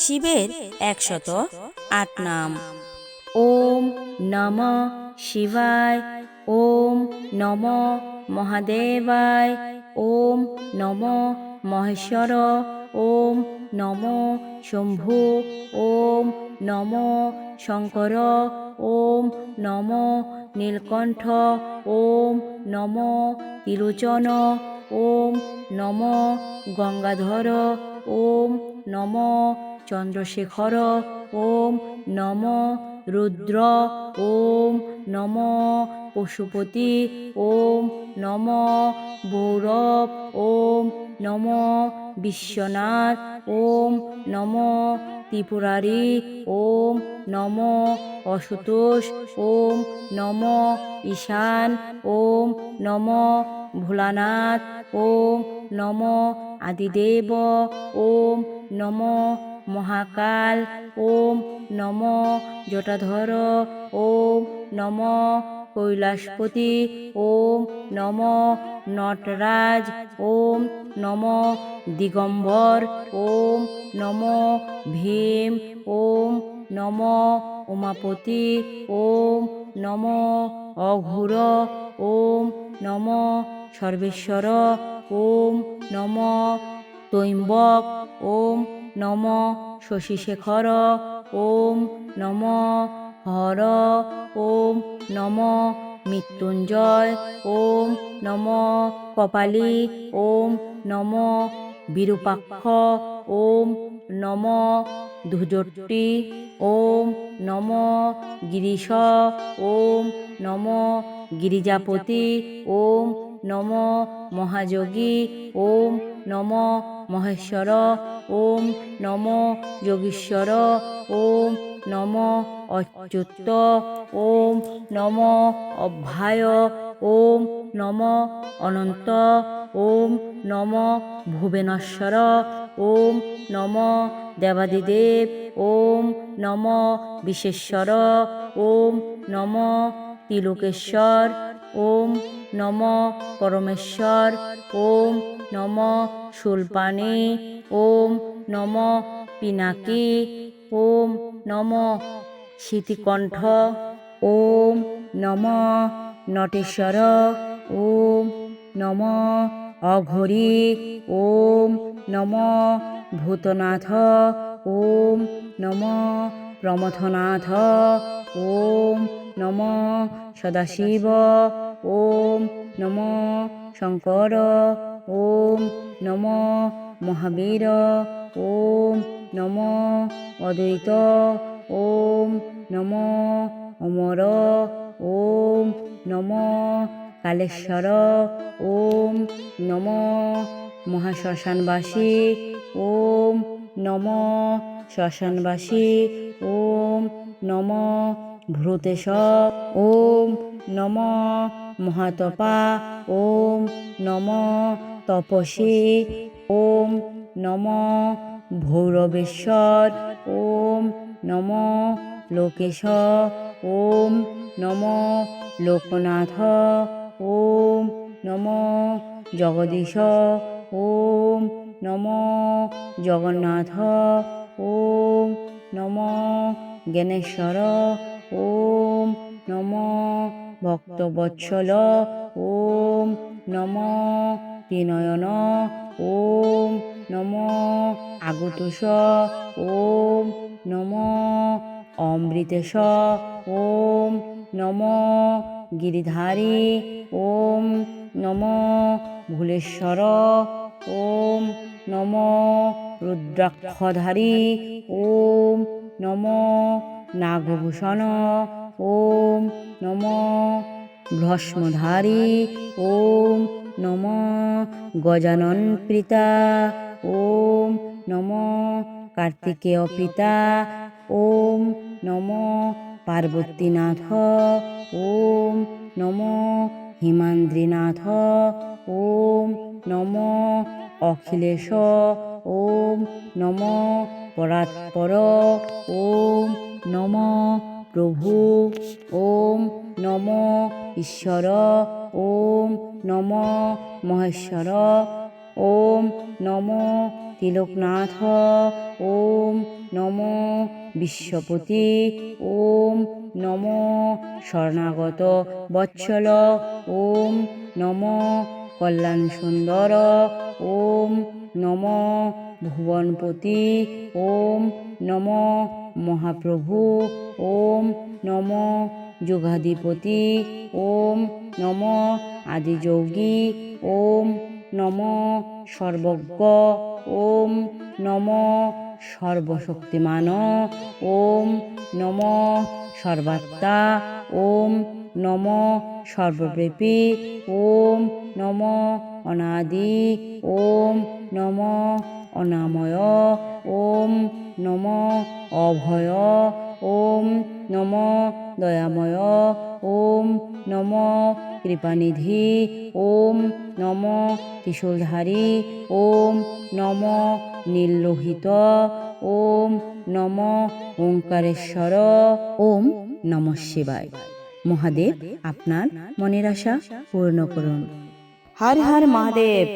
শিবের 108 নাম। ওম নমঃ শিবায়, ওম নমঃ মহাদেবায়, ওম নমঃ মহেশ্বর, ওম নমঃ শম্ভু, ওম নমঃ শঙ্কর, ওম নমঃ নীলকণ্ঠ, ওম নমঃ ত্রিলোচন, ওম নমঃ গঙ্গাধর, ওম নমঃ চন্দ্রশেখর, ওম নমঃ রুদ্র, ওম নমঃ পশুপতি, ওম নমঃ ভৈরব, ওম নমঃ বিশ্বনাথ, ওম নমঃ ত্রিপুরারি, ওম নমঃ অসুতোষ, ওম নমঃ ঈশান, ওম নমঃ ভোলানাথ, ওম নমঃ আদিদেব, ওম নমঃ মহাকাল, ওম নমঃ জটাধর, ওম নমঃ কৈলাসপতি, ওম নমঃ নটরাজ, ওম নমঃ দিগম্বর, ওম নমঃ ভীম, ওম নমঃ উমাপতি, ওম নমঃ অঘোর, ওম নমঃ সর্বেশ্বর, ওম নমঃ তৈম্বক, ওম নমঃ শশীশেখর, ওম নমঃ হর, ওম নমঃ মৃত্যুঞ্জয়, ওম নমঃ কপালী, ওম নমঃ বিরূপাক্ষ, ওম নমঃ ধুজট্টি, ওম নমঃ গিরিশ, ওম নমঃ গিরিজাপতি, ওম নমঃ মহাযোগী, ওম নমঃ মহেশ্বর, ওম নমঃ যোগীশ্বর, ওম নমঃ অচ্যুত, ওম নমঃ অভ্যায়, ওম নমঃ অনন্ত, ওম নমঃ ভুবনেশ্বর, ওম নমঃ দেবাদিদেব, ওম নমঃ বিশেশ্বর, ওম নমঃ ত্রিলোকেশ্বর, ওম নমঃ পরমেশ্বর, ওম নমঃ শূলপাণি, ওম নমঃ পিনাকী, ওম নমঃ শীতিকণ্ঠ, ওম নমঃ নটেশ্বর, ওম নমঃ অঘোরী, ওম নমঃ ভূতনাথ, ওম নমঃ প্রমথনাথ, ওম নমঃ সদাশিব, ওম নমঃ শঙ্কর, ওম নমঃ মহাবীর, ওম নমঃ অদ্বৈত, ওম নমঃ অমর, ওম নমঃ কালেশ্বর, ওম নমঃ মহাশ্মশানবাসী, ওম নমঃ শ্মশানবাসী, ওম নমঃ ভূতেশ, ওম নমঃ মহাতপা, ওম নমঃ তপসী, ওম নমঃ ভৈরবেশ্বর, ওম নমঃ লোকেশ, ওম নমঃ লোকনাথ, ওম নমঃ জগদীশ, ওম নমঃ জগন্নাথ, ওম নমঃ জ্ঞানেশ্বর, ওম নমঃ ভক্তবৎসল, ওম নমঃ ত্রিনয়ন, ওম নমঃ আগতুষ, ওম নমঃ অমৃতেশ, ওম নমঃ গিরিধারী, ওম নমঃ ভুলেশ্বর, ওম নমঃ রুদ্রাক্ষধারী, ওম নমঃ নাগভূষণ, ওম নমঃ ভস্মধারী, ওম নমঃ গজানন পিতা, ওম নমঃ কার্তিকেয় পিতা, ওম নমঃ পার্বতীনাথ, ওম নমঃ হিমাদ্রীনাথ, ওম নমঃ অখিলেশ, ওম নমঃ পরাৎপর, ওম নমঃ প্রভু, ওম নমঃ ঈশ্বর, ওম নমঃ মহেশ্বর, ওম নমঃ তিলকনাথ, ওম নমো বিশ্বপতি, ওম নমো শরণাগত বৎসল, ওম নমো কল্যাণ সুন্দর, ওম নমো ভুবনপতি, ওম নমো মহাপ্রভু, ওম নমো যুগাধিপতি, ওম নমো আদিযোগী, ওম নমো সর্বজ্ঞ, ওম নমো সর্বশক্তিমান, ওম নমো সর্বাত্মা, ওম নমো সর্বব্যাপী, ওম নমো অনাদি, ওম নমো অনাময়, ওম নমো অভয়, ওম নমো দয়াময়, ওম নমো কৃপানিধি, ওম নমো ত্রিশূলধারী, ওম নমো নীললোহিত, ওম নমো ওঙ্কারেশ্বর, ওম নমঃ শিবায়। মহাদেব আপনার মনের আশা পূর্ণ করুন। হর হর মহাদেব।